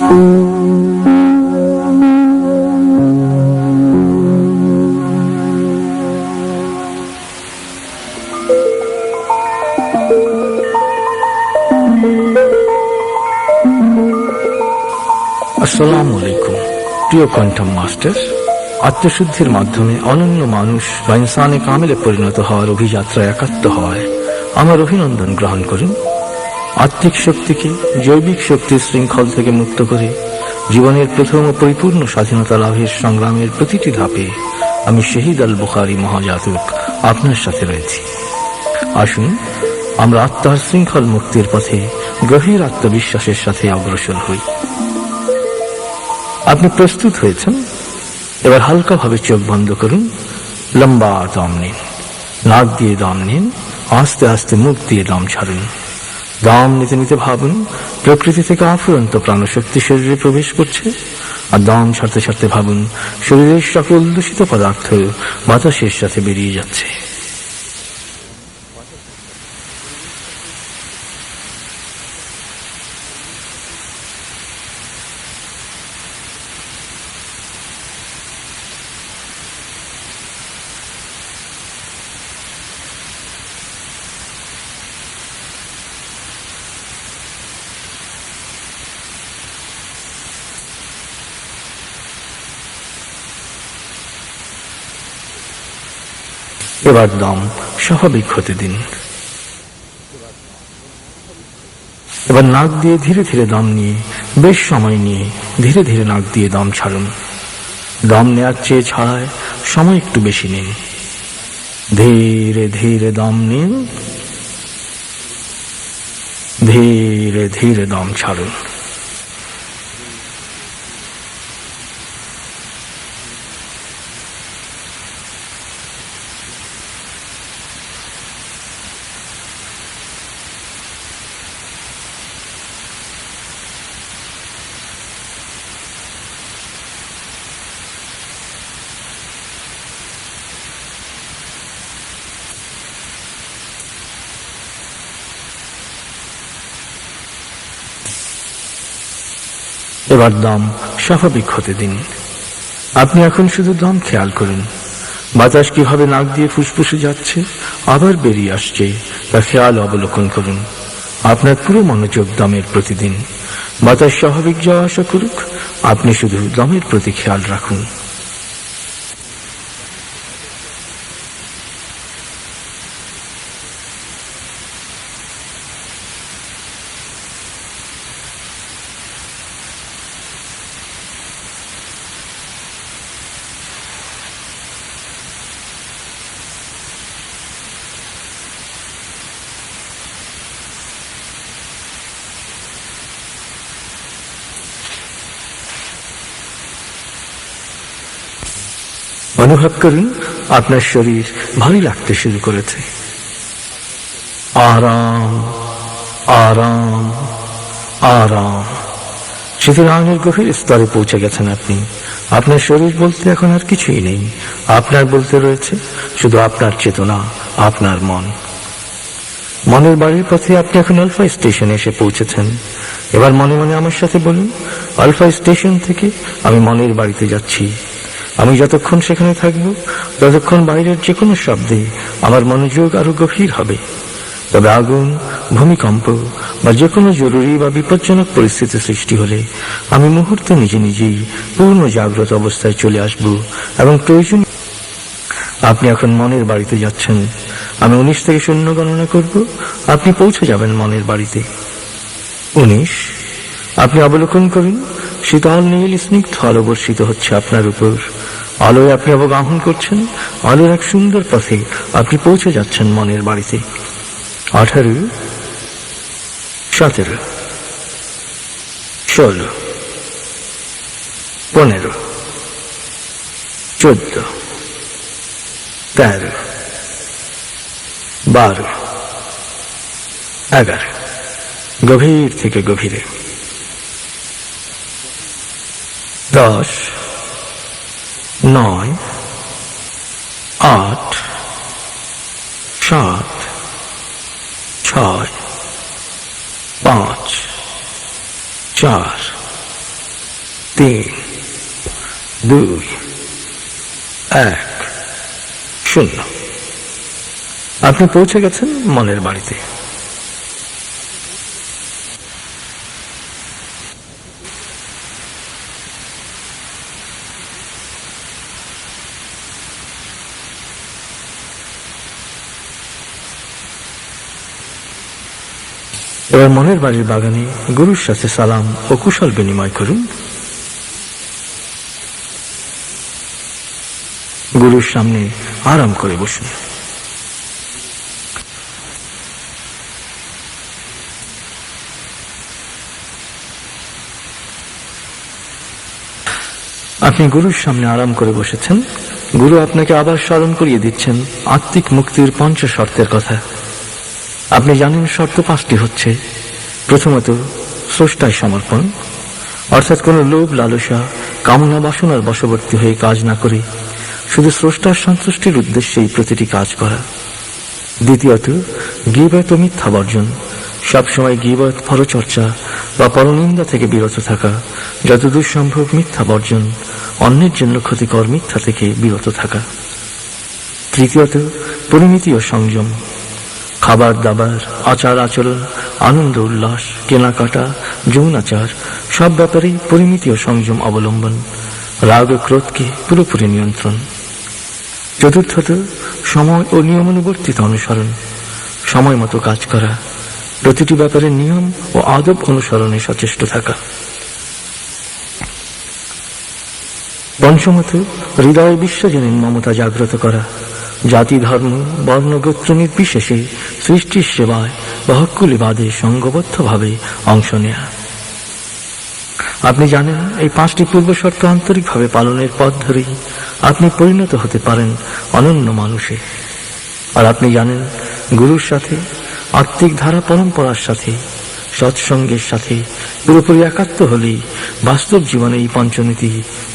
আসসালামু আলাইকুম প্রিয় কোয়ান্টাম মাস্টার। আত্মশুদ্ধির মাধ্যমে অনন্য মানুষ বা ইনসানে কামেলে পরিণত হওয়ার অভিযাত্রায় একাত্ম হয় আমার অভিনন্দন গ্রহণ করুন। আত্মিক শক্তিকে জৈবিক শক্তির শৃঙ্খল থেকে মুক্ত করে জীবনের প্রথম ও পরিপূর্ণ স্বাধীনতা লাভের সংগ্রামের প্রতিটি ধাপে আমি শহীদ আল বুখারী মহাজাতক আপনার সাথে রয়েছি। আসুন আমরা আত্মার শৃঙ্খল মুক্তির পথে গভীর আত্মবিশ্বাসের সাথে অগ্রসর হই। আপনি প্রস্তুত হয়েছেন? এবার হালকাভাবে চোখ বন্ধ করুন, লম্বা দম নিন, নাক দিয়ে দম নিন, আস্তে আস্তে মুখ দিয়ে দম ছাড়ুন। দম নিতে নিতে ভাবুন প্রকৃতি থেকে অফুরন্ত প্রাণশক্তি শরীরে প্রবেশ করছে, আর দম ছাড়তে ছাড়তে ভাবুন শরীরের সকল দূষিত পদার্থ বাতাসের সাথে বেরিয়ে যাচ্ছে। এবার দম স্বাভাবিক হতে দিন। এবার নাক দিয়ে ধীরে ধীরে দম নিয়ে বেশ সময় নিয়ে ধীরে ধীরে নাক দিয়ে দম ছাড়ুন। দম নেওয়ার চেয়ে ছাড়ায় সময় একটু বেশি নিন। ধীরে ধীরে দম নিন, ধীরে ধীরে দম ছাড়ুন। এবার দম স্বাভাবিক হতে দিন। আপনি এখন শুধু দম খেয়াল করুন, বাতাস কিভাবে নাক দিয়ে ফুসফুসে যাচ্ছে আবার বেরিয়ে আসছে তা খেয়াল অবলোকন করুন। আপনার পুরো মনোযোগ দমের প্রতি দিন। বাতাস স্বাভাবিক যাওয়া আসা করুক, আপনি শুধু দমের প্রতি খেয়াল রাখুন। অনুভব করুন আপনার শরীর ভারী লাগতে শুরু করেছে। আরাম আরাম আরাম শিথিলায়নের গভীর স্তরে পৌঁছে গেছেন আপনি। আপনার শরীর বলতে এখন আর কিছুই নেই। আপনার বলতে রয়েছে শুধু আপনার চেতনা, আপনার মন। মনের বাড়ির পথে আপনি এখন আলফা স্টেশনে এসে পৌঁছেছেন। এবার মনে মনে আমার সাথে বলুন, আলফা স্টেশন থেকে আমি মনের বাড়িতে যাচ্ছি। আমি যতক্ষণ সেখানে থাকব ততক্ষণ বাইরের যে কোনো শব্দে আমার মনোযোগ আরো গভীর হবে। তবে আগুন, ভূমিকম্প বা যে কোনো জরুরি বা বিপজ্জনক পরিস্থিতি সৃষ্টি হলে আমি মুহূর্তে নিজে নিজেই পূর্ণ জাগ্রত অবস্থায় চলে আসব এবং প্রয়োজন। আপনি এখন মনের বাড়িতে যাচ্ছেন। আমি 19 থেকে 0 গণনা করব, আপনি পৌঁছে যাবেন মনের বাড়িতে। 19। আপনি অবলোকন করুন শীতল নীল স্নিগ্ধ আলো বর্ষিত হচ্ছে আপনার উপর। আলোয় আপনি অবগাহন করছেন। আলোর এক সুন্দর পথে আপনি পৌঁছে যাচ্ছেন মনের বাড়িতে। 18, 17, 16, 15, 14, 13, 12, 11। গভীর থেকে গভীরে। 10, 9, 8, 7, 6, 5, 4, 3, 2, 1, 0। আপনি পৌঁছে গেছেন মনের বাড়িতে। এবার মনের বাড়ির বাগানে গুরুর সাথে সালাম ও কুশল বিনিময় করুন। গুরুর সামনে আরাম করে বসুন। আপনি গুরুর সামনে আরাম করে বসেছেন। গুরু আপনাকে আবার স্মরণ করিয়ে দিচ্ছেন আত্মিক মুক্তির 5 শর্তের কথা। আপনি জানেন শর্ত 5টি হচ্ছে: প্রথমত, স্রষ্টায় সমর্পণ, অর্থাৎ কোনো লোভ লালসা কামনা বাসনার বশবর্তী হয়ে কাজ না করে শুধু স্রষ্টার সন্তুষ্টির উদ্দেশ্যেই প্রতিটি কাজ করা। দ্বিতীয়ত, গীবত ও মিথ্যা বর্জন, সবসময় গীবত, পরচর্চা বা পরনিন্দা থেকে বিরত থাকা, যতদূর সম্ভব মিথ্যা বর্জন, অন্যের জন্য ক্ষতিকর মিথ্যা থেকে বিরত থাকা। তৃতীয়ত, পরিমিতি ও সংযম, খাবার দাবার, আচার আচরণ, আনন্দ উল্লাস, কেনাকাটা, যৌনাচার সব ব্যাপারেই পরিমিতি ও সংযম অবলম্বন, রাগ ও ক্রোধকে পুরোপুরি নিয়ন্ত্রণ। চতুর্থত, সময় ও নিয়মানুবর্তিত অনুসরণ, সময় মতো কাজ করা, প্রতিটি ব্যাপারে নিয়ম ও আদব অনুসরণে সচেষ্ট থাকা। পঞ্চমত, হৃদয় বিশ্বজনীন মমতা জাগ্রত করা, জাতি ধর্ম বর্ণ গোত্র নির্বিশেষে সৃষ্টির সেবায় বা হক্কুলিবাদে সঙ্গবদ্ধভাবে অংশ নেয়া। আপনি জানেন এই 5টি পূর্ব শর্ত আন্তরিকভাবে পালনের পথ ধরেই আপনি পরিণত হতে পারেন অনন্য মানুষে। আর আপনি জানেন গুরুর সাথে, আত্মিক ধারা পরম্পরার সাথে, সৎসঙ্গের সাথে পুরোপুরি একাত্ম হলেই বাস্তব জীবনে এই পঞ্চনীতি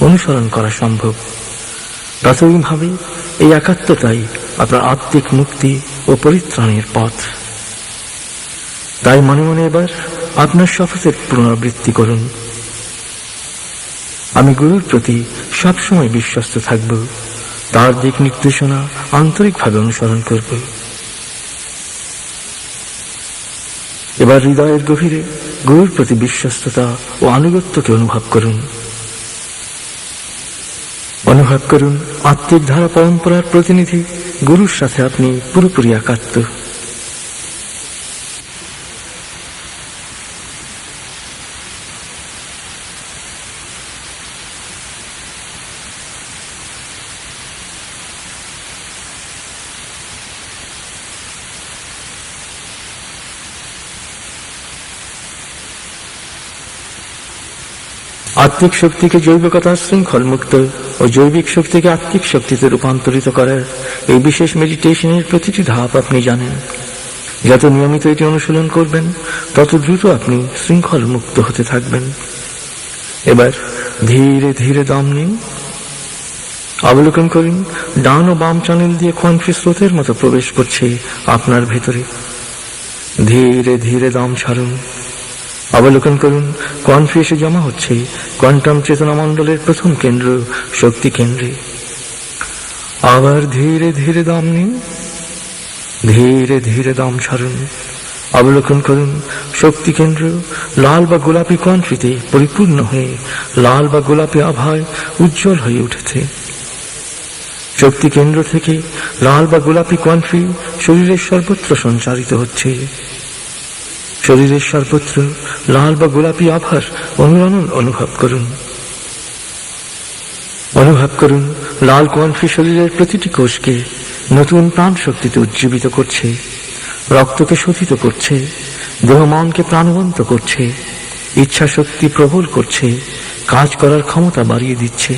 অনুসরণ করা সম্ভব। প্রাথমিকভাবে এই একাত্মতাই আপনার আত্মিক মুক্তি ও পরিত্রাণের পথ। তাই মনে মনে এবার আপনার শপথের পুনরাবৃত্তি করুন। আমি গুরুর প্রতি সবসময় বিশ্বস্ত থাকব, তার দিক নির্দেশনা আন্তরিকভাবে অনুসরণ করব। এবার হৃদয়ের গভীরে গুরুর প্রতি বিশ্বস্ততা ও আনুগত্যকে অনুভব করুন। অনুভব করুন আত্মিক ধারা পরম্পরার প্রতিনিধি গুরুর সাথে আপনি পুরোপুরি একাত্ম। আত্মিক শক্তিকে জৈবিকতার শৃঙ্খল মুক্ত ও জৈবিক শক্তিকে আত্মিক শক্তিতে রূপান্তরিত করার এই বিশেষ মেডিটেশনের প্রতিটি ধাপ আপনি জানেন। যত নিয়মিত এটি অনুশীলন করবেন তত দ্রুত আপনি শৃঙ্খল মুক্ত হতে থাকবেন। এবার ধীরে ধীরে দম নিন। অবলোকন করুন ডান ও বাম চ্যানেল দিয়ে কোয়ান্ট্রি স্রোতের মতো প্রবেশ করছে আপনার ভেতরে। ধীরে ধীরে দম ছাড়ুন। অবলোকন করুন কোয়ান্ট্রি এসে জমা হচ্ছে কোয়ান্টাম চেতনা মণ্ডলের প্রথম কেন্দ্র শক্তি কেন্দ্রে। আবার ধীরে ধীরে দম নিন। ধীরে ধীরে দম ছাড়ুন। অবলোকন করুন শক্তি কেন্দ্র লাল বা গোলাপি কোয়ান্ট্রিতে পরিপূর্ণ হয়ে লাল বা গোলাপি আভায় উজ্জ্বল হয়ে উঠেছে। শক্তি কেন্দ্র থেকে লাল বা গোলাপি কোয়ান্ট্রি শরীরের সর্বত্র সঞ্চারিত হচ্ছে। শরীরের সর্বত্র লাল বা গোলাপি আভার অনুরণন অনুভব করুন। অনুভব করুন লাল কোয়ান্ট্রি শরীরের প্রতিটি কোষকে নতুন প্রাণ শক্তিতে উজ্জীবিত করছে, রক্তকে শোধিত করছে, দেহ মনকে প্রাণবন্ত করছে, ইচ্ছা শক্তি প্রবল করছে, কাজ করার ক্ষমতা বাড়িয়ে দিচ্ছে।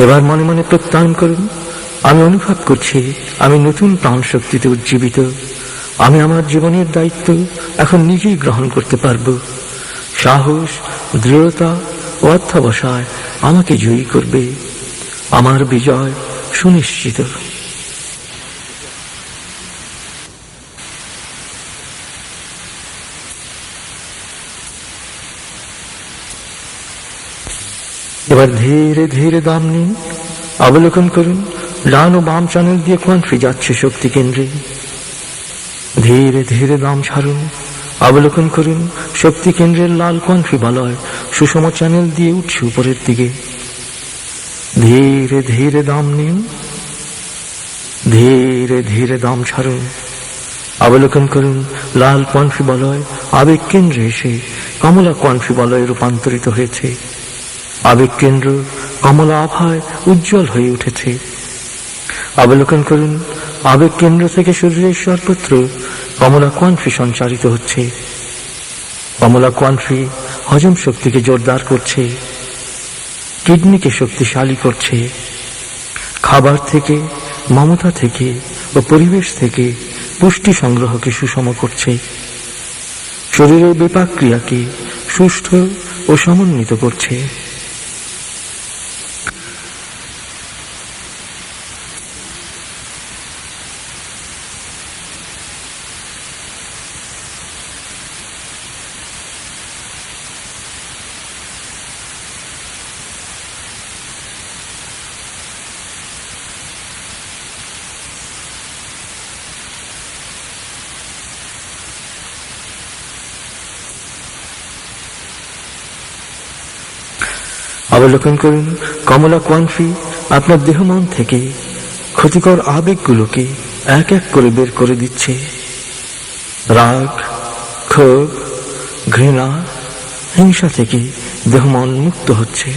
এবার মনে মনে প্রত্যয়ন করুন, আমি অনুভব করছি আমি নতুন প্রাণ শক্তিতে উজ্জীবিত। আমি আমার জীবনের দায়িত্ব এখন নিজেই গ্রহণ করতে পারব। সাহস, দৃঢ়তা ও অধ্যবসায় আমাকে জয়ী করবে। আমার বিজয় সুনিশ্চিত। এবার ধীরে ধীরে দম নিন। অবলোকন করুন, ডান ও বাম চ্যানেল দিয়ে কোয়ান্ট্রি যাচ্ছে শক্তি কেন্দ্রে। ধীরে ধীরে দম ছাড়ুন। অবলোকন করুন, শক্তি কেন্দ্রের লাল কোয়ান্ট্রি বলয় সুষম চ্যানেল দিয়ে উঠছে উপরের দিকে। ধীরে ধীরে দম নিন। ধীরে ধীরে দম ছাড়ুন। অবলোকন করুন, লাল কোয়ান্ট্রি বলয় আবেগ কেন্দ্রে এসে কমলা কোয়ান্ট্রি বলয়ে রূপান্তরিত হয়েছে। আবেগ কেন্দ্র কমলা আভায় উজ্জ্বল হয়ে উঠেছে। অবলোকন করুন, আবেগ কেন্দ্র থেকে শরীরের সর্বত্র কমলা কোয়ান্ট্রি সঞ্চারিত হচ্ছে। কমলা কোয়ান্ট্রি হজম শক্তিকে জোরদার করছে, কিডনিকে শক্তিশালী করছে, খাবার থেকে, মমতা থেকে ও পরিবেশ থেকে পুষ্টি সংগ্রহকে সুষম করছে, শরীরের বিপাক ক্রিয়াকে সুষ্ঠু ও সমন্বিত করছে। অবলোকন করুন, কমলা কোয়ান্ট্রি আপনার দেহ মন থেকে ক্ষতিকর আবেগগুলোকে এক এক করে বের করে দিচ্ছে। রাগ, ক্ষোভ, ঘৃণা, হিংসা থেকে দেহ মন মুক্ত হচ্ছে।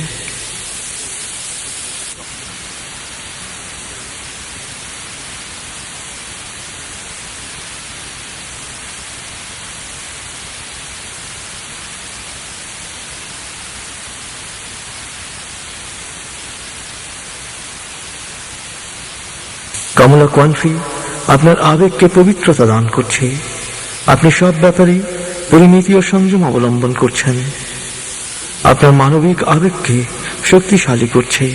কমলা কোয়ান্ট্রি আপনার আবেগকে পবিত্রতা দান করছে। আপনি সব ব্যাপারে পরিমিতি ও সংযম অবলম্বন করছেন। আপনার মানবিক আবেগকে শক্তিশালী করছে,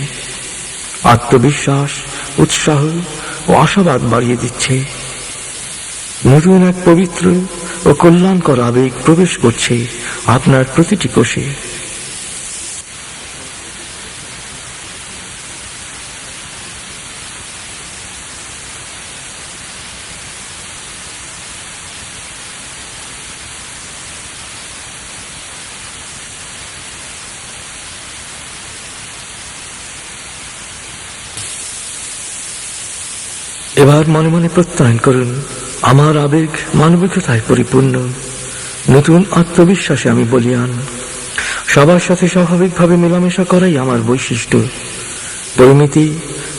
আত্মবিশ্বাস, উৎসাহ ও আশাবাদ বাড়িয়ে দিচ্ছে। নতুন এক পবিত্র ও কল্যাণকর আবেগ প্রবেশ করছে আপনার প্রতিটি কোষে। এবার মনে মনে প্রত্যয়ন করুন, আমার আবেগ মানবিকতায় পরিপূর্ণ। নতুন আত্মবিশ্বাসে আমি বলীয়ান। সবার সাথে স্বাভাবিকভাবে মেলামেশা করাই আমার বৈশিষ্ট্য। পরিমিতি,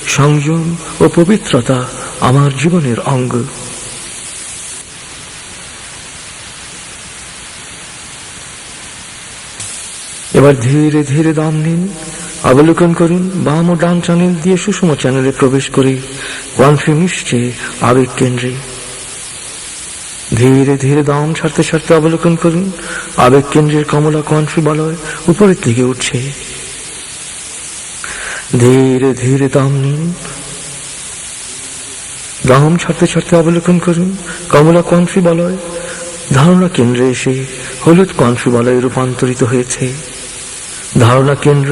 সংযম ও পবিত্রতা আমার জীবনের অঙ্গ। এবার ধীরে ধীরে দম নিন। অবলোকন করুন, বাম ও ডান চ্যানেল দিয়ে সুষম চ্যানেলে প্রবেশ করে কোয়ান্ট্রি মিশছে আবেগ কেন্দ্রে। ধীরে ধীরে দম ছাড়তে ছাড়তে অবলোকন করুন, আবেগ কেন্দ্রের কমলা কোয়ান্ট্রি বলয় উপরের দিকে উঠছে। ধীরে ধীরে দম নিন। দম ছাড়তে ছাড়তে অবলোকন করুন, কমলা কোয়ান্ট্রি বলয় ধারণা কেন্দ্রে এসে হলুদ কোয়ান্ট্রি বলয়ে রূপান্তরিত হয়েছে। ধারণা কেন্দ্র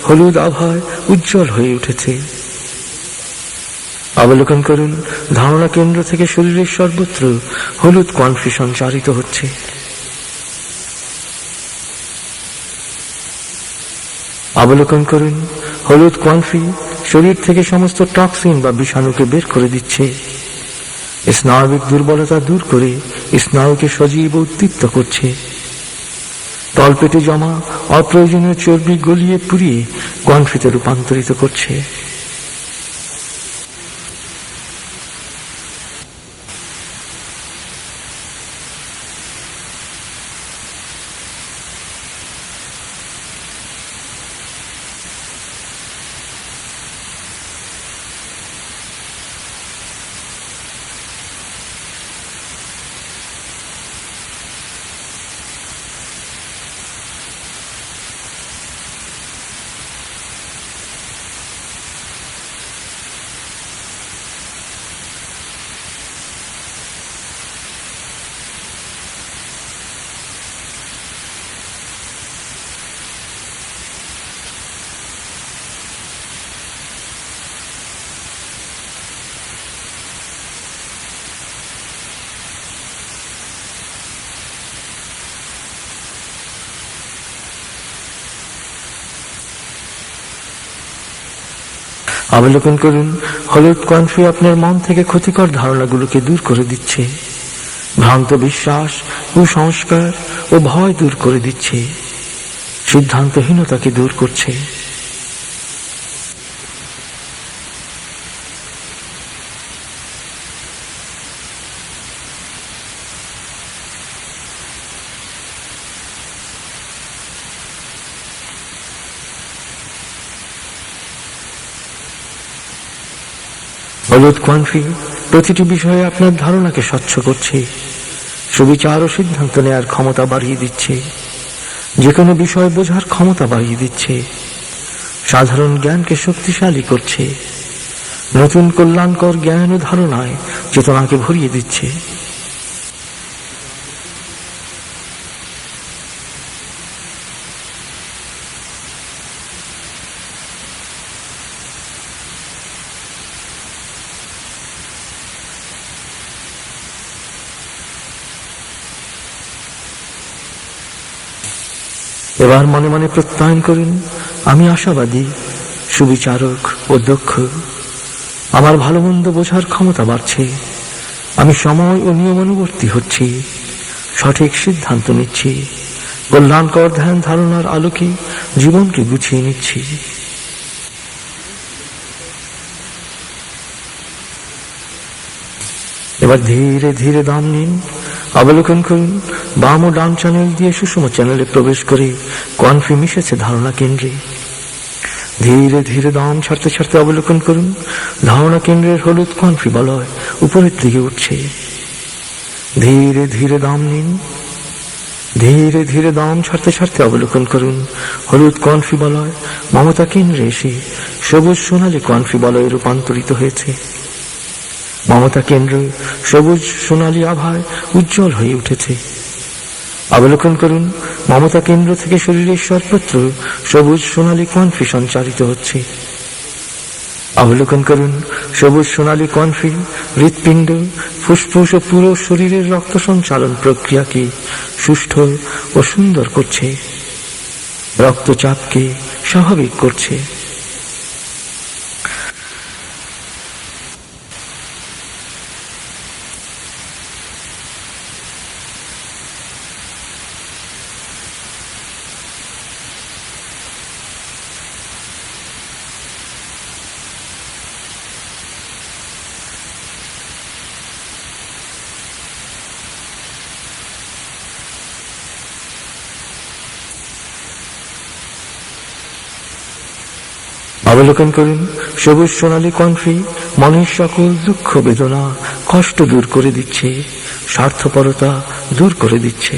হলুদ আভায় উজ্জ্বল হয়ে উঠেছে। অবলোকন করুন, ধারণা কেন্দ্র থেকে শরীরের সর্বত্র হলুদ কোয়ান্ট্রি সঞ্চারিত হচ্ছে। অবলোকন করুন, হলুদ কোয়ান্ট্রি শরীর থেকে সমস্ত টক্সিন বা বিষাণুকে বের করে দিচ্ছে। স্নায়বিক দুর্বলতা দূর করে স্নায়ুকে সজীব ও উদ্দীপ্ত করছে। তলপেটে জমা অপ্রয়োজনীয় চর্বি গলিয়ে পুড়িয়ে কোয়ান্ট্রিতে রূপান্তরিত করছে। অবলোকন করুন, হলুদ কনফি আপনার মন থেকে ক্ষতিকর ধারণাগুলোকে দূর করে দিচ্ছে, ভ্রান্ত বিশ্বাস, কুসংস্কার ও ভয় দূর করে দিচ্ছে, সিদ্ধান্তহীনতাকে দূর করছে। হলুদ কনফি প্রতিটি বিষয়ে আপনার ধারণাকে স্বচ্ছ করছে, সুবিচার ও সিদ্ধান্ত নেয়ার ক্ষমতা বাড়িয়ে দিচ্ছে, যে কোনো বিষয় বোঝার ক্ষমতা বাড়িয়ে দিচ্ছে, সাধারণ জ্ঞানকে শক্তিশালী করছে, নতুন কল্যাণকর জ্ঞান ও ধারণায় চেতনাকে ভরিয়ে দিচ্ছে। এবার মনে মনে প্রত্যয়ন করুন, আমি আশাবাদী, সুবিচারক ও দক্ষ। আমার ভালো মন্দ বোঝার ক্ষমতা বাড়ছে, আমি সময় ও নিয়মানুবর্তী হচ্ছি, সঠিক সিদ্ধান্ত নিচ্ছি, কল্যাণকর ধ্যান ধারণার আলোকে জীবনকে গুছিয়ে নিচ্ছি। এবার ধীরে ধীরে দাম নিন, অবলোকন করুন, বাম ও ডান চ্যানেল দিয়ে সুষম চ্যানেলে প্রবেশ করে কনফি মিশেছে ধারণা কেন্দ্রে। ধীরে ধীরে দাম ছাড়তে ছাড়তে অবলোকন করুন, ধারণা কেন্দ্রের হলুদ কনফি বলয় উপরের দিকে উঠছে। ধীরে ধীরে দাম নিন, ধীরে ধীরে দাম ছাড়তে ছাড়তে অবলোকন করুন, হলুদ কনফি বলয় মমতা কেন্দ্রে এসে সবুজ সোনালী কনফি বলয়ে রূপান্তরিত হয়েছে। মমতা কেন্দ্র সবুজ সোনালী আভায় উজ্জ্বল হয়ে উঠেছে। অবলোকন করুন, মমতা কেন্দ্র থেকে শরীরের সর্বত্র সবুজ সোনালী কনফি সঞ্চারিত হচ্ছে। অবলোকন করুন, সবুজ সোনালী কনফি হৃৎপিণ্ড, ফুসফুস ও পুরো শরীরের রক্ত সঞ্চালন প্রক্রিয়াকে সুষ্ঠু ও সুন্দর করছে, রক্তচাপকে স্বাভাবিক করছে। অবলোকন করুন, সবুজ সোনালী কনফি মনের সকল দুঃখ বেদনা কষ্ট দূর করে দিচ্ছে, স্বার্থপরতা দূর করে দিচ্ছে।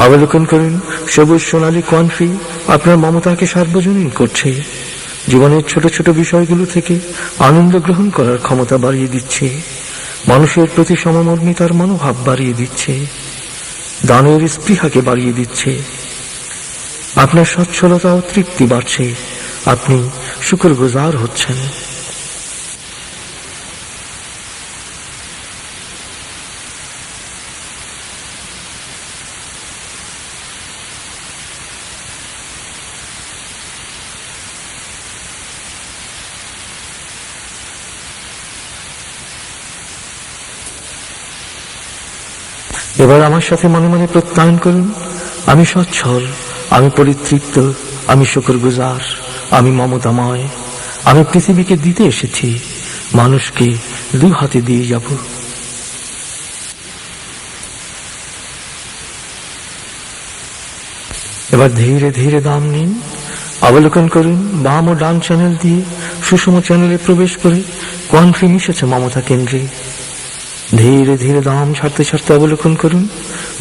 অবলোকন করুন, সবুজ সোনালী কনফি আপনার মমতাকে সার্বজনীন করছে, জীবনের ছোট ছোট বিষয়গুলো থেকে আনন্দ গ্রহণ করার ক্ষমতা বাড়িয়ে দিচ্ছে, মানুষের প্রতি সমমর্মিতার মনোভাব বাড়িয়ে দিচ্ছে, দানের স্পৃহাকে বাড়িয়ে দিচ্ছে। আপনার সচ্ছলতা ও তৃপ্তি বাড়ছে, আপনি শুকরগুজার হচ্ছেন। এবার আমার সাথে মনে মনে প্রত্যয়ন করুন, আমি সচ্ছল, আমি পরিতৃপ্ত, আমি শুকরগুজার, আমি মমতাময়, আমি পৃথিবীকে দিতে এসেছি, মানুষকে দু হাতে দিয়ে যাব। এবার ধীরে ধীরে দাম নিন, অবলোকন করুন, বাম ও ডান চ্যানেল দিয়ে সুষম চ্যানেলে প্রবেশ করে কনফি মিশেছে মমতা কেন্দ্রে। ধীরে ধীরে দাম ছাড়তে ছাড়তে অবলোকন করুন,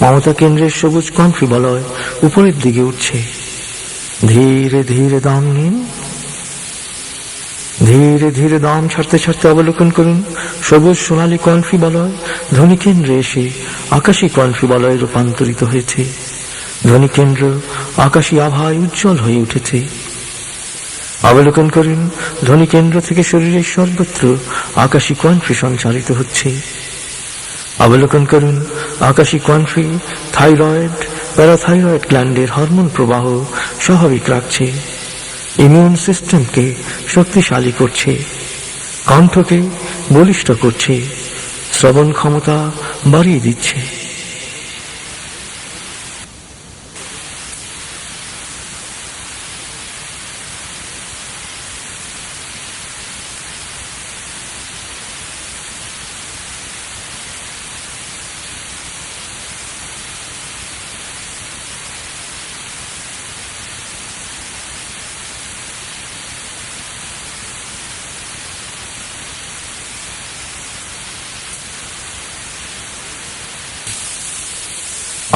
মমতা কেন্দ্রের সবুজ কনফি বলয় উপরের দিকে উঠছে। ধীরে ধীরে দাম নিন, ধীরে ধীরে দাম ছাড়তে ছাড়তে অবলোকন করুন, সবুজ সোনালী কনফি বলয় ধ্বনি কেন্দ্রে এসে আকাশী কনফি বলয়ে রূপান্তরিত হয়েছে। ধ্বনিকেন্দ্র আকাশী আভায় উজ্জ্বল হয়ে উঠেছে। অবলোকন করুন, ধ্বনিকেন্দ্র থেকে শরীরের সর্বত্র আকাশী কণ্ঠে সঞ্চারিত হচ্ছে। অবলোকন করুন, আকাশী কণ্ঠে থাইরয়েড, প্যারাথাইরয়েড গ্ল্যান্ডের হরমোন প্রবাহ স্বাভাবিক রাখছে, ইমিউন সিস্টেমকে শক্তিশালী করছে, কণ্ঠকে বলিষ্ঠ করছে, শ্রবণ ক্ষমতা বাড়িয়ে দিচ্ছে।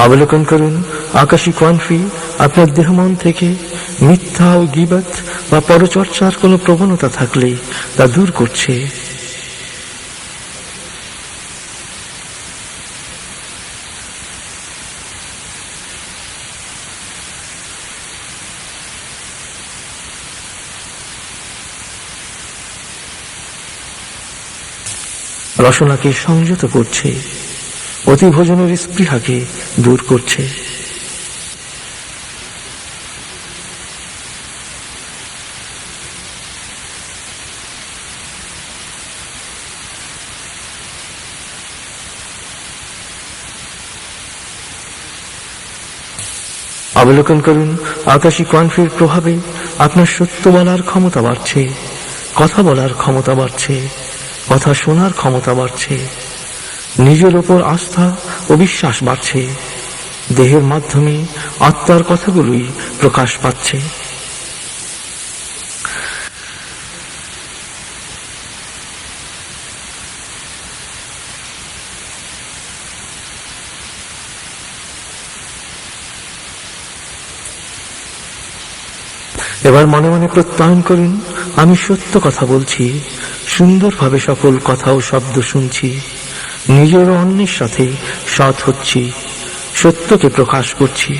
অবলোকন করুন, আকাশী কণ্ঠে আপনার দেহমন থেকে মিথ্যা ও গীবত বা পরচর্চার কোনো প্রবণতা থাকলে তা দূর করছে। রসনাকে সংযত করছে, অতিভোজনের স্পৃহাকে দূর করছে। অবলোকন করুন, আকাশী কণ্ঠের প্রভাবে আপনার সত্য বলার ক্ষমতা বাড়ছে, কথা বলার ক্ষমতা বাড়ছে, কথা শোনার ক্ষমতা বাড়ছে, নিজের ওপর আস্থা ও বিশ্বাস বাড়ছে, দেহের মাধ্যমে আত্মার কথাগুলোই প্রকাশ পাচ্ছে। এবার মনে মনে প্রত্যয়ন করুন, আমি সত্য কথা বলছি, সুন্দরভাবে সকল কথা ও শব্দ শুনছি, নিজের ও অন্যের সাথে সৎ হচ্ছি, সত্যকে প্রকাশ করছি।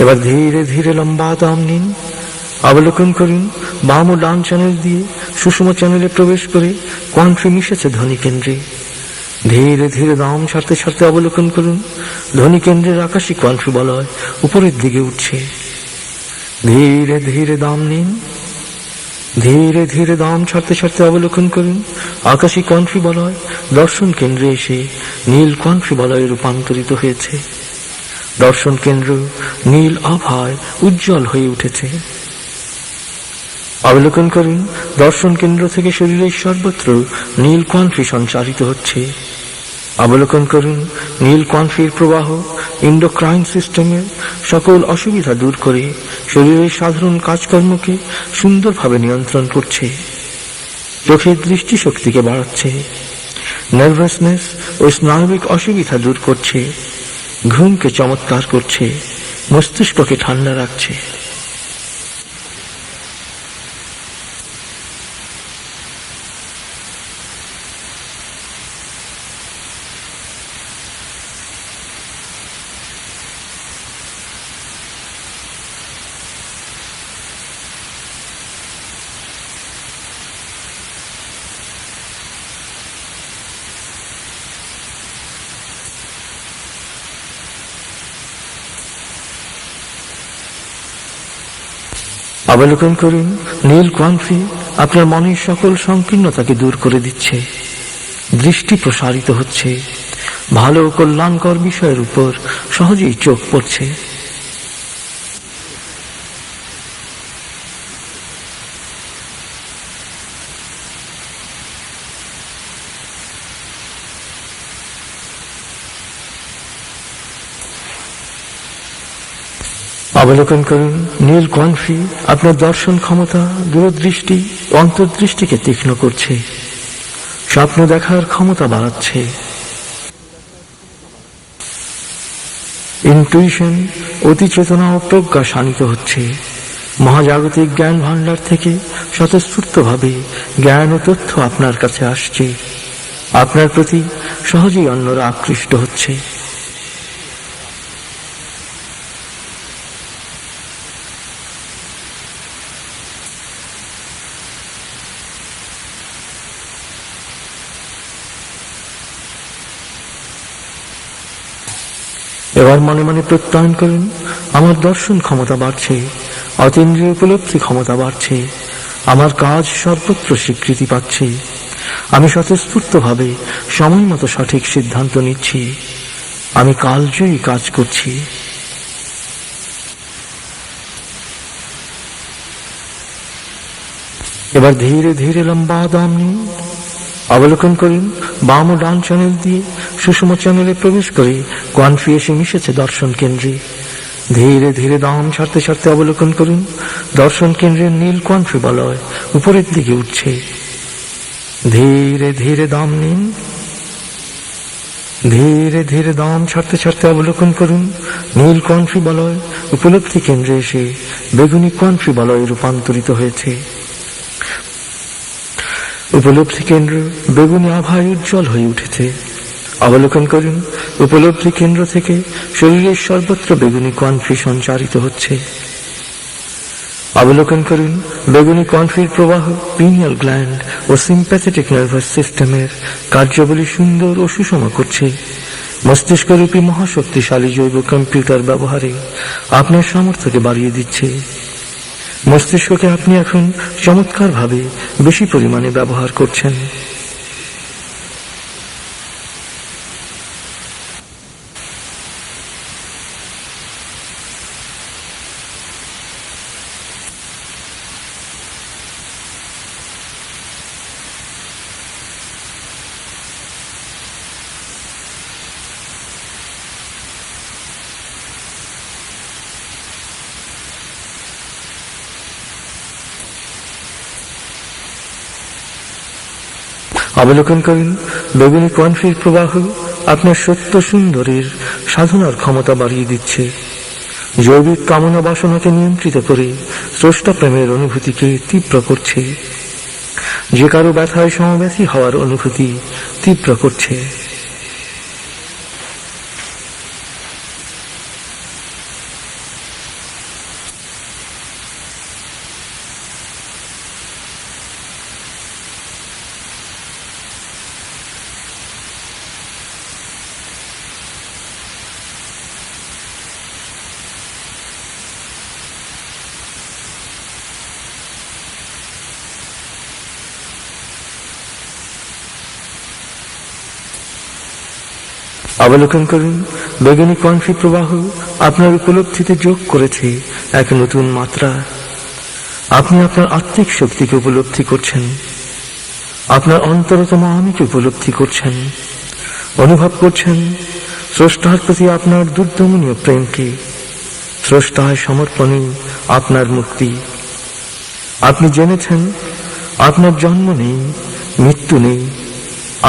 এবার ধীরে ধীরে লম্বা দম নিন। অবলোকন করুন, বাম ও ডান চ্যানেল দিয়ে সুষম চ্যানেলে প্রবেশ করে কণ্ঠে মিশেছে ধ্বনিকেন্দ্রে। ধীরে ধীরে দম ছাড়তে ছাড়তে অবলোকন করুন, ধ্বনিকেন্দ্রের আকাশী কণ্ঠ বলয় উপরের দিকে উঠছে। ধীরে ধীরে দম নিন, ধীরে ধীরে দম ছাড়তে ছাড়তে অবলোকন করুন, আকাশী কণ্ঠী বলয় দর্শন কেন্দ্রে এসে নীল কণ্ঠী বলয়ে রূপান্তরিত হয়েছে। দর্শন কেন্দ্র নীল আভায় উজ্জ্বল হয়ে উঠেছে। অবলোকন করুন, দর্শন কেন্দ্র থেকে শরীরের সর্বত্র নীল কণ্ঠী সঞ্চারিত হচ্ছে। অবলোকন করুন, নীল কণ্ঠীর প্রবাহ এন্ডোক্রাইন সিস্টেমের সকল অসুবিধা দূর করে শরীরের সাধারণ কাজকর্মকে সুন্দরভাবে নিয়ন্ত্রণ করছে, চোখের দৃষ্টিশক্তিকে বাড়াচ্ছে, নার্ভাসনেস ও স্নায়বিক অসুবিধা দূর করছে, ঘুমকে চমৎকার করছে, মস্তিষ্ককে ঠান্ডা রাখছে। অবলোকন করুন, নীল কণ্ঠী আপনার মনের সকল সংকীর্ণতাকে দূর করে দিচ্ছে, দৃষ্টি প্রসারিত হচ্ছে, ভালো ও কল্যাণকর বিষয়ের উপর সহজেই চোখ পড়ছে। অবলোকন করুন, নীল কণ্ঠী আপনার দর্শন ক্ষমতা, দূরদৃষ্টি, অন্তর্দৃষ্টিকে তীক্ষ্ণ করছে, স্বপ্ন দেখার ক্ষমতা বাড়াচ্ছে, ইনটুইশন, অতিচেতনা ও প্রজ্ঞা শানিত হচ্ছে, মহাজাগতিক জ্ঞান ভাণ্ডার থেকে স্বতঃস্ফূর্তভাবে জ্ঞান ও তথ্য আপনার কাছে আসছে, আপনার প্রতি সহজেই অন্যরা আকৃষ্ট হচ্ছে। এবার মনে মনে প্রত্যয়ন করুন, আমার দর্শন ক্ষমতা বাড়ছে, অতীন্দ্রিয় উপলব্ধি ক্ষমতা বাড়ছে, আমার কাজ সর্বত্র স্বীকৃতি পাচ্ছে, আমি স্বতঃস্ফূর্তভাবে সময় মতো সঠিক সিদ্ধান্ত নিচ্ছি, আমি কালজয়ী কাজ করছি। এবার ধীরে ধীরে লম্বা দম নিন। অবলোকন করুন, বাম ও ডান চ্যানেল দিয়ে সুষম চ্যানেলে প্রবেশ করে কোয়ান্ট্রি এসে মিশেছে দর্শন কেন্দ্রে। ধীরে ধীরে দম ছাড়তে ছাড়তে অবলোকন করুন, দর্শন কেন্দ্রের নীল কোয়ান্ট্রি বলয় উপরের দিকে উঠছে। ধীরে ধীরে দম নিন। ধীরে ধীরে দম ছাড়তে ছাড়তে অবলোকন করুন, নীল কোয়ান্ট্রি বলয় উপলব্ধি কেন্দ্রে এসে বেগুনি কোয়ান্ট্রি বলয়ে রূপান্তরিত হয়েছে। উপলব্ধি কেন্দ্র বেগুনি আভায় উজ্জ্বল হয়ে উঠেছে। অবলোকন করুন, উপলব্ধি কেন্দ্র থেকে শরীরের সর্বত্র বেগুনি কোয়ান্ট্রি সঞ্চারিত হচ্ছে। অবলোকন করুন, বেগুনি কোয়ান্ট্রির প্রবাহ পিনিয়াল গ্ল্যান্ড ও সিম্প্যাথেটিক নার্ভাস সিস্টেমের কার্যাবলী সুন্দর ও সুষম করছে। মস্তিষ্করূপী মহাশক্তিশালী জৈব কম্পিউটার ব্যবহারে আপনার সামর্থ্যকে বাড়িয়ে দিচ্ছে। মস্তিষ্ককে আপনি এখন চমৎকারভাবে বেশি পরিমাণে ব্যবহার করছেন। অবলোকন করুন, বেগুনি কোয়ান্ট্রির প্রবাহ আপনার সত্য সুন্দরের সাধনার ক্ষমতা বাড়িয়ে দিচ্ছে। জৈবিক কামনা বাসনাকে নিয়ন্ত্রিত করে স্রষ্টা প্রেমের অনুভূতিকে তীব্র করছে। যে কারো ব্যথায় সমব্যথী হওয়ার অনুভূতি তীব্র করছে। অবলোকন করুন, বেগুনি কোয়ান্ট্রি প্রবাহ আপনার উপলব্ধিতে যোগ করেছে এক নতুন মাত্রা। আপনি আপনার আত্মিক শক্তিকে উপলব্ধি করছেন, আপনার অন্তরতম আমিকে উপলব্ধি করছেন, অনুভব করছেন স্রষ্টার প্রতি আপনার দুর্দমনীয় প্রেমকে। স্রষ্টায় সমর্পণই আপনার মুক্তি। আপনি জেনেছেন আপনার জন্ম নেই, মৃত্যু নেই,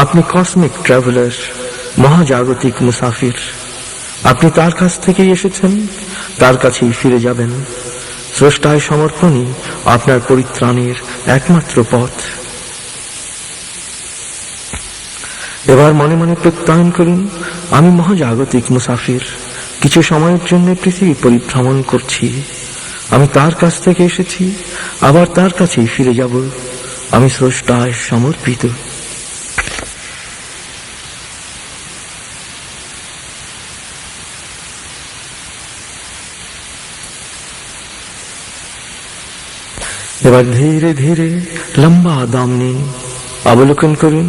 আপনি কসমিক ট্রাভেলার, মহাজাগতিক মুসাফির। আপনি তার কাছ থেকেই এসেছেন, তার কাছেই ফিরে যাবেন। স্রষ্টায় সমর্পণই আপনার পরিত্রাণের একমাত্র পথ। এবার মনে মনে প্রত্যয়ন করুন, আমি মহাজাগতিক মুসাফির, কিছু সময়ের জন্য পৃথিবী পরিভ্রমণ করছি। আমি তার কাছ থেকে এসেছি, আবার তার কাছেই ফিরে যাব। আমি স্রষ্টায় সমর্পিত। এবার ধীরে ধীরে লম্বা দম নিন। অবলোকন করুন,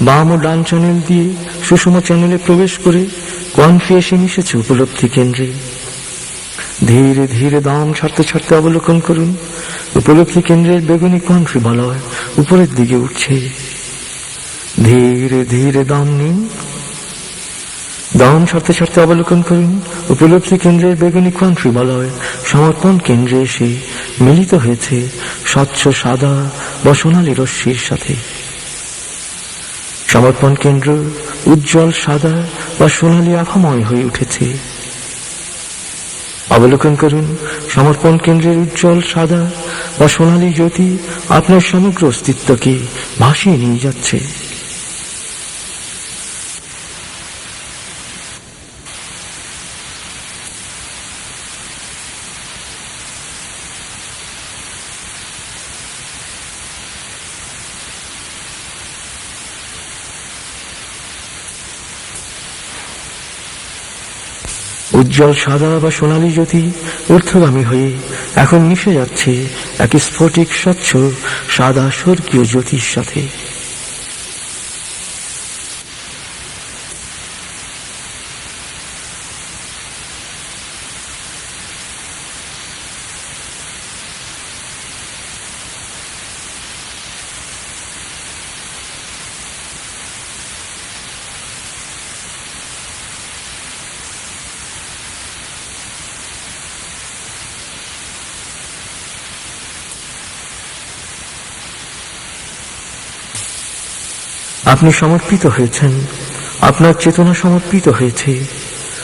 বাম ও ডান চ্যানেল দিয়ে সুষম চ্যানেলে প্রবেশ করে কোয়ান্ট্রি এসে মিশেছে উপলব্ধি কেন্দ্রে। ধীরে ধীরে দম ছাড়তে ছাড়তে অবলোকন করুন, উপলব্ধি কেন্দ্রের বেগুনি কোয়ান্ট্রি বলয় উপরের দিকে উঠছে। ধীরে ধীরে দম নিন। দম ছাড়তে ছাড়তে অবলোকন করুন, উপলব্ধি কেন্দ্রের বেগুনি কোয়ান্ট্রি বলয় সমর্পণ কেন্দ্রে এসে মিলিত হয়েছে স্বচ্ছ সাদা বা সোনালী রশ্মির সাথে। সমর্পণ কেন্দ্র উজ্জ্বল সাদা বা সোনালী আভাময় হয়ে উঠেছে। অবলোকন করুন, সমর্পণ কেন্দ্রের উজ্জ্বল সাদা বা সোনালী জ্যোতি আপনার সমগ্র অস্তিত্বকে ভাসিয়ে নিয়ে যাচ্ছে। উজ্জ্বল সাদা বা সোনালী জ্যোতি ঊর্ধ্বগামী হয়ে এখন মিশে যাচ্ছে এক স্ফটিক স্বচ্ছ সাদা স্বর্গীয় জ্যোতির সাথে। আপনি সমর্পিত হয়েছেন, আপনার চেতনা সমর্পিত হয়েছে,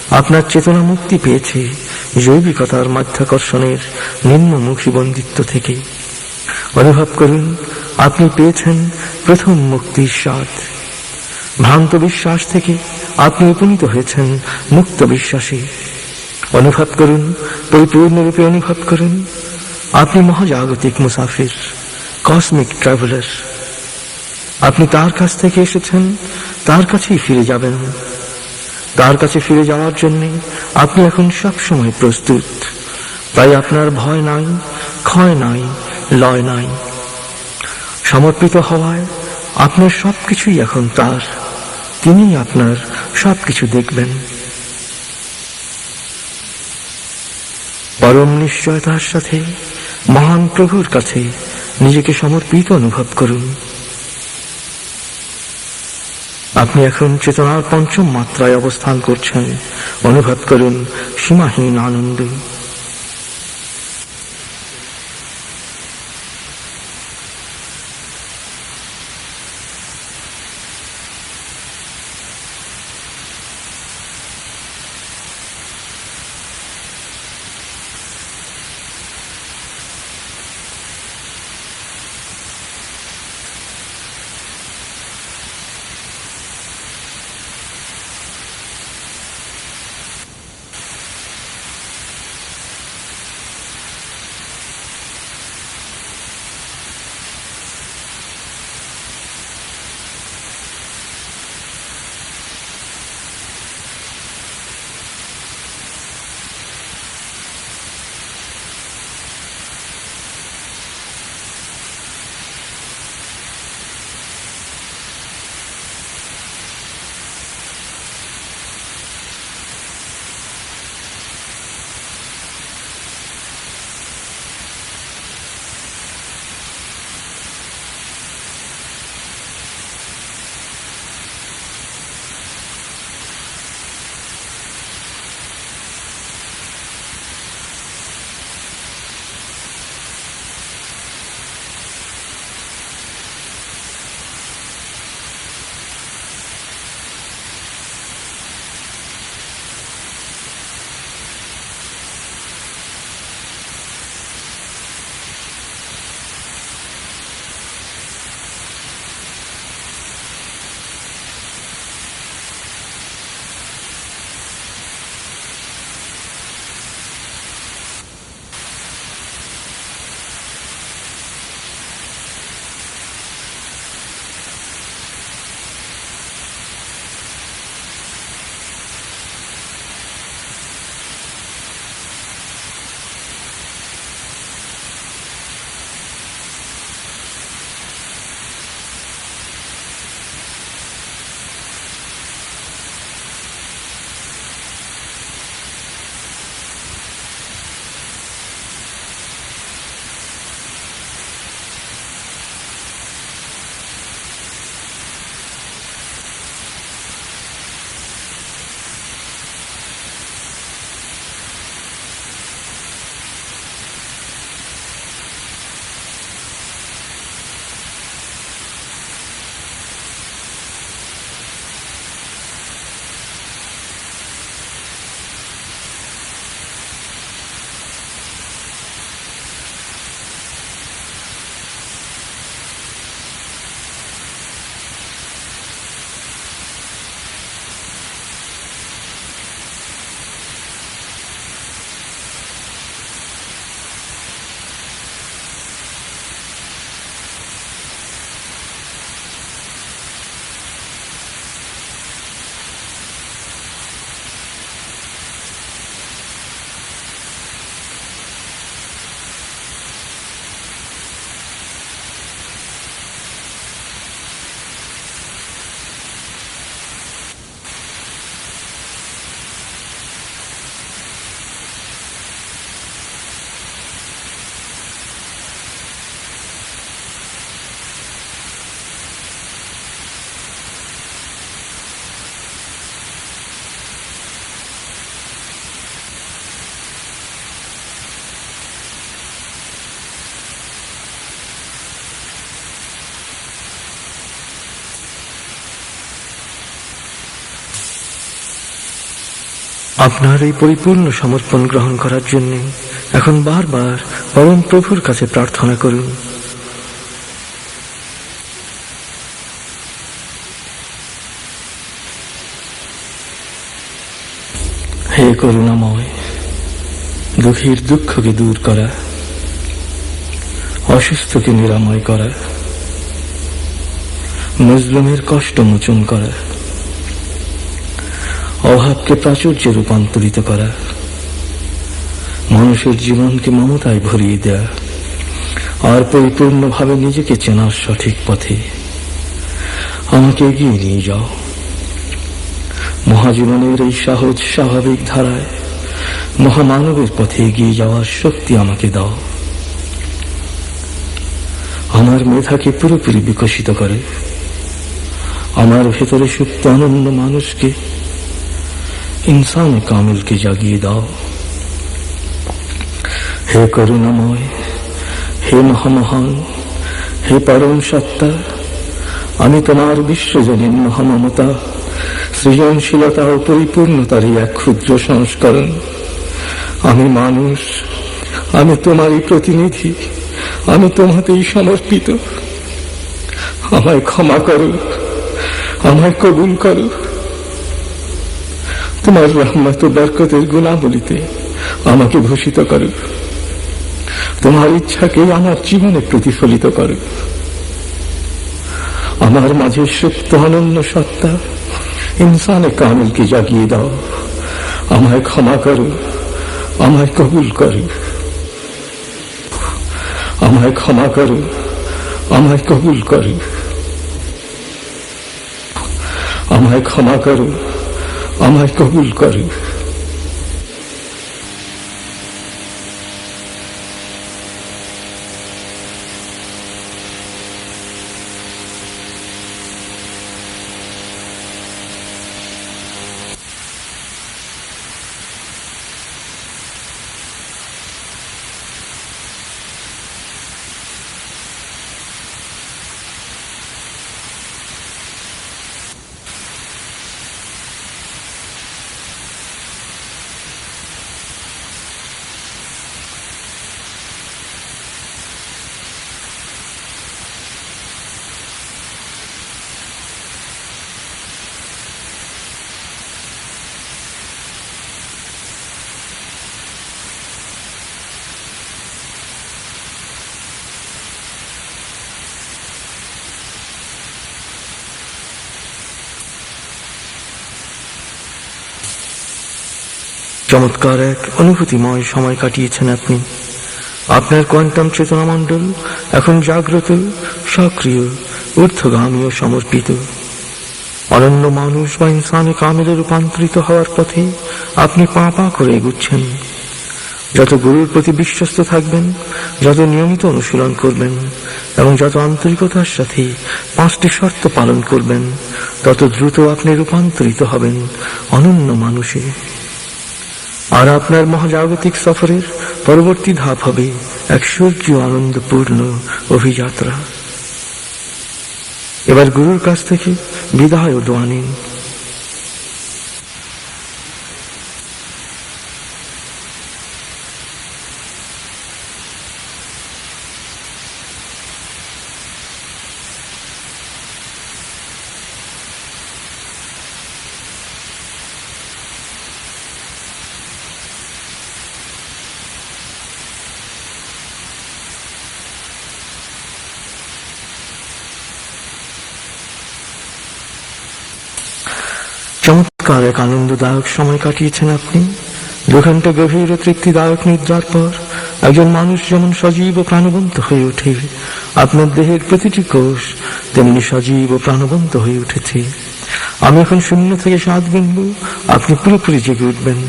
আপনার চেতনা মুক্তি পেয়েছে জৈবিকতার মাধ্যাকর্ষণের নিম্নমুখী বন্দিত্ব থেকে। অনুভব করুন, আপনি পেয়েছেন প্রথম মুক্তির স্বাদ। ভ্রান্ত বিশ্বাস থেকে আপনি উপনীত হয়েছেন মুক্ত বিশ্বাসে। অনুভব করুন, পরিপূর্ণরূপে অনুভব করুন, আপনি মহাজাগতিক মুসাফির, কসমিক ট্রাভেলার। আপনি তার কাছ থেকে এসেছেন, তার কাছেই ফিরে যাবেন। তার কাছে ফিরে যাওয়ার জন্য আপনি এখন সবসময় প্রস্তুত। তাই আপনার ভয় নাই, ক্ষয় নাই, লয় নাই। সমর্পিত হওয়ায় আপনার সবকিছুই এখন তার। তিনিই আপনার সবকিছু দেখবেন। পরম নিশ্চয়তার সাথে মহান প্রভুর কাছে নিজেকে সমর্পিত অনুভব করুন। আপনি এখন চেতনার পঞ্চম মাত্রায় অবস্থান করছেন। অনুভব করুন সীমাহীন আনন্দ। আপনার এই পরিপূর্ণ সমর্পণ গ্রহণ করার জন্য এখন বারবার পরম প্রভুর কাছে প্রার্থনা করুন। হে করুণাময়, দুঃখীর দুঃখকে দূর করা, অসুস্থকে নিরাময় করা, মজলুমের কষ্ট মোচন করা, অভাবকে প্রাচুর্যে রূপান্তরিত করা, মানুষের জীবনকে মমতায় ভরিয়ে দেয়া, আর পরিপূর্ণভাবে নিজেকে চেনার সঠিক পথে আমাকে এগিয়ে নিয়ে যাও। মহাজীবনের এই সহজ স্বাভাবিক ধারায় মহামানবের পথে এগিয়ে যাওয়ার শক্তি আমাকে দাও। আমার মেধাকে পুরোপুরি বিকশিত করে, আমার ভেতরে সুপ্ত অনন্য মানুষকে, ইনসানে কামিলকে জাগিয়ে দাও। হে করুণাময়, হে মহামহান, হে পরম সত্তা, আমি তোমার বিশ্বজনীন মহামমতা, সৃজনশীলতা ও পরিপূর্ণতার এক ক্ষুদ্র সংস্করণ। আমি মানুষ, আমি তোমারই প্রতিনিধি, আমি তোমাতেই সমর্পিত। আমায় ক্ষমা করো, আমায় কবুল করো। তোমার রহমত ও বরকতের গুণাবলীতে আমাকে ভূষিত করো। তোমার ইচ্ছাকে আমার জীবনে প্রতিফলিত করো। আমার মাঝে সুপ্ত অনন্য সত্তা ইনসানে কামিলকে জাগিয়ে দাও। আমায় ক্ষমা করো, আমায় কবুল করো। আমায় ক্ষমা করো, আমায় কবুল করো। আমায় ক্ষমা করো, আমায় কবুল করো। চমৎকার এক অনুভূতিময় সময় কাটিয়েছেন আপনি। আপনার কোয়ান্টাম চেতনা মণ্ডল এখন জাগ্রত, সক্রিয়, ঊর্ধ্বগামী ও সমর্পিত। অনন্য মানুষ বা ইনসানে কামিলে রূপান্তরিত হওয়ার পথে আপনি পা পা করে এগুচ্ছেন। যত গুরুর প্রতি বিশ্বস্ত থাকবেন, যত নিয়মিত অনুশীলন করবেন এবং যত আন্তরিকতার সাথে 5টি শর্ত পালন করবেন, তত দ্রুত আপনি রূপান্তরিত হবেন অনন্য মানুষে। আর আপনার মহাজাগতিক সফরের পরবর্তী ধাপ হবে এক স্বর্গীয় আনন্দপূর্ণ অভিযাত্রা। এবার গুরুর কাছ থেকে বিদায় ও দোয়া নিন। চমৎকার এক আনন্দদায়ক সময় কাটিয়েছেন আপনি। 2 ঘন্টা গভীর ও তৃপ্তিদায়ক নিদ্রার পর একজন মানুষ যেমন সজীব ও প্রাণবন্ত হয়ে ওঠে, আপনার দেহের প্রতিটি কোষ তেমনি সজীব ও প্রাণবন্ত হয়ে উঠেছে। আমি এখন 0 থেকে 7 গুনবো, আপনি পুরোপুরি জেগে উঠবেন।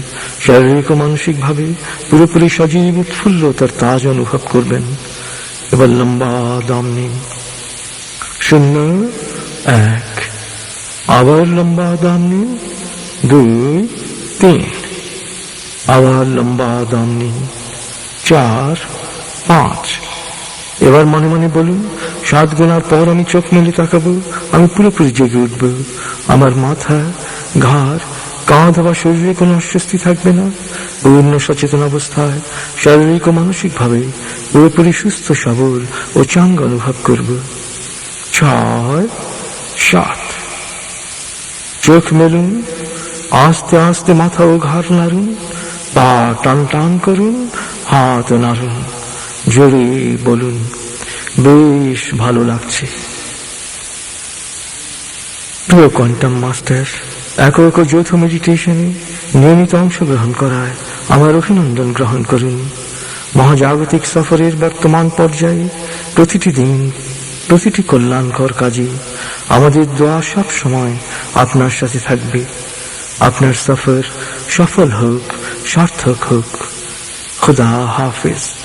শারীরিক ও মানসিক ভাবে পুরোপুরি সজীব উৎফুল্ল তার তাজ অনুভব করবেন। এবার লম্বা দম নিন। 0, 1, আবার লম্বা দম নিন। 2, 3, আবার লম্বা দম নিন। 4, 5। এবার মনে মনে বলুন, 7 গোনার পর আমি চোখ মেলে তাকাবো, আমি পুরোপুরি জেগে উঠবো। আমার মাথা, ঘাড়, কাঁধ বা শরীরে কোনো অস্বস্তি থাকবে না। পূর্ণ সচেতন অবস্থায় শারীরিক ও মানসিকভাবে পুরোপুরি সুস্থ সবল ও চাঙ্গ অনুভব করব। 6, 7। চোখ মেলুন, আস্তে আস্তে মাথা ও ঘাড় নাড়ুন, পা টান টান করুন, হাত নাড়ুন, জোরে বলুন, বেশ ভালো লাগছে। প্রিয় কোয়ান্টাম মাস্টার, একক ও যৌথ মেডিটেশনে নিয়মিত অংশগ্রহণ করায় আমার অভিনন্দন গ্রহণ করুন। মহাজাগতিক সফরের বর্তমান পর্যায়ে প্রতিটি দিন, প্রতিটি কল্যাণকর কাজে আমাদের দোয়া সব সময় আপনার সাথে থাকবে। আপনার সফর সফল হোক, সার্থক হোক। খুদা হাফেজ।